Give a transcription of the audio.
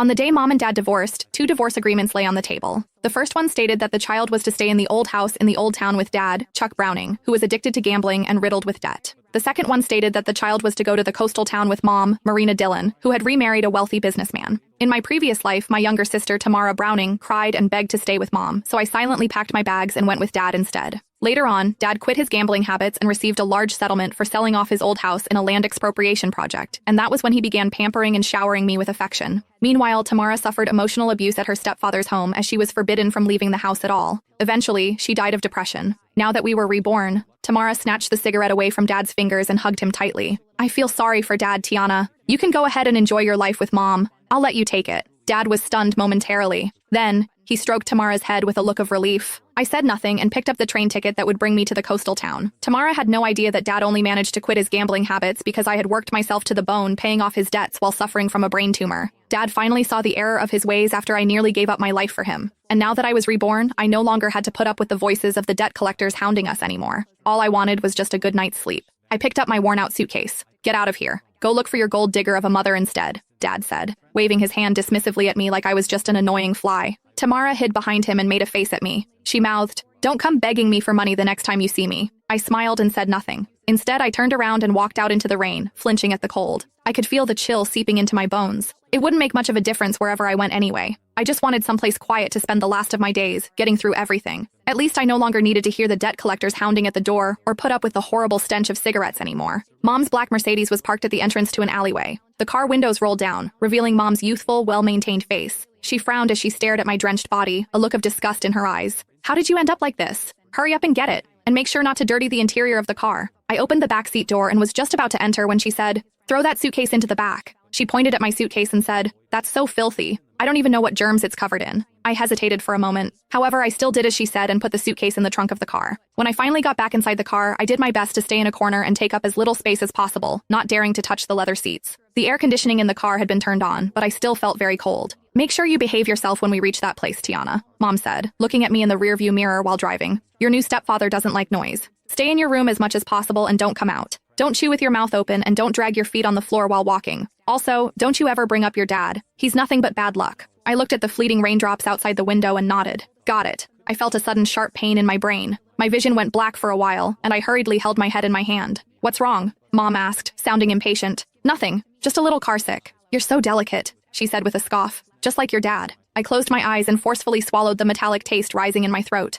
On the day Mom and Dad divorced, two divorce agreements lay on the table. The first one stated that the child was to stay in the old house in the old town with Dad, Chuck Browning, who was addicted to gambling and riddled with debt. The second one stated that the child was to go to the coastal town with Mom, Marina Dillon, who had remarried a wealthy businessman. In my previous life, my younger sister, Tamara Browning, cried and begged to stay with Mom, so I silently packed my bags and went with Dad instead. Later on, Dad quit his gambling habits and received a large settlement for selling off his old house in a land expropriation project, and that was when he began pampering and showering me with affection. Meanwhile, Tamara suffered emotional abuse at her stepfather's home as she was forbidden from leaving the house at all. Eventually, she died of depression. Now that we were reborn, Tamara snatched the cigarette away from Dad's fingers and hugged him tightly. I feel sorry for Dad, Tiana. You can go ahead and enjoy your life with Mom. I'll let you take it. Dad was stunned momentarily. Then, he stroked Tamara's head with a look of relief. I said nothing and picked up the train ticket that would bring me to the coastal town. Tamara had no idea that Dad only managed to quit his gambling habits because I had worked myself to the bone paying off his debts while suffering from a brain tumor. Dad finally saw the error of his ways after I nearly gave up my life for him. And now that I was reborn, I no longer had to put up with the voices of the debt collectors hounding us anymore. All I wanted was just a good night's sleep. I picked up my worn-out suitcase. Get out of here. Go look for your gold digger of a mother instead, Dad said, waving his hand dismissively at me like I was just an annoying fly. Tamara hid behind him and made a face at me. She mouthed, "Don't come begging me for money the next time you see me." I smiled and said nothing. Instead, I turned around and walked out into the rain, flinching at the cold. I could feel the chill seeping into my bones. It wouldn't make much of a difference wherever I went anyway. I just wanted someplace quiet to spend the last of my days, getting through everything. At least I no longer needed to hear the debt collectors hounding at the door or put up with the horrible stench of cigarettes anymore. Mom's black Mercedes was parked at the entrance to an alleyway. The car windows rolled down, revealing Mom's youthful, well-maintained face. She frowned as she stared at my drenched body, a look of disgust in her eyes. "How did you end up like this? Hurry up and get it, and make sure not to dirty the interior of the car." I opened the backseat door and was just about to enter when she said, "Throw that suitcase into the back." She pointed at my suitcase and said, "That's so filthy. I don't even know what germs it's covered in." I hesitated for a moment. However, I still did as she said and put the suitcase in the trunk of the car. When I finally got back inside the car, I did my best to stay in a corner and take up as little space as possible, not daring to touch the leather seats. The air conditioning in the car had been turned on, but I still felt very cold. "Make sure you behave yourself when we reach that place, Tiana," Mom said, looking at me in the rearview mirror while driving. "Your new stepfather doesn't like noise. Stay in your room as much as possible and don't come out. Don't chew with your mouth open and don't drag your feet on the floor while walking. Also, don't you ever bring up your dad. He's nothing but bad luck." I looked at the fleeting raindrops outside the window and nodded. Got it. I felt a sudden sharp pain in my brain. My vision went black for a while, and I hurriedly held my head in my hand. "What's wrong?" Mom asked, sounding impatient. "Nothing. Just a little carsick." "You're so delicate," she said with a scoff. "Just like your dad." I closed my eyes and forcefully swallowed the metallic taste rising in my throat.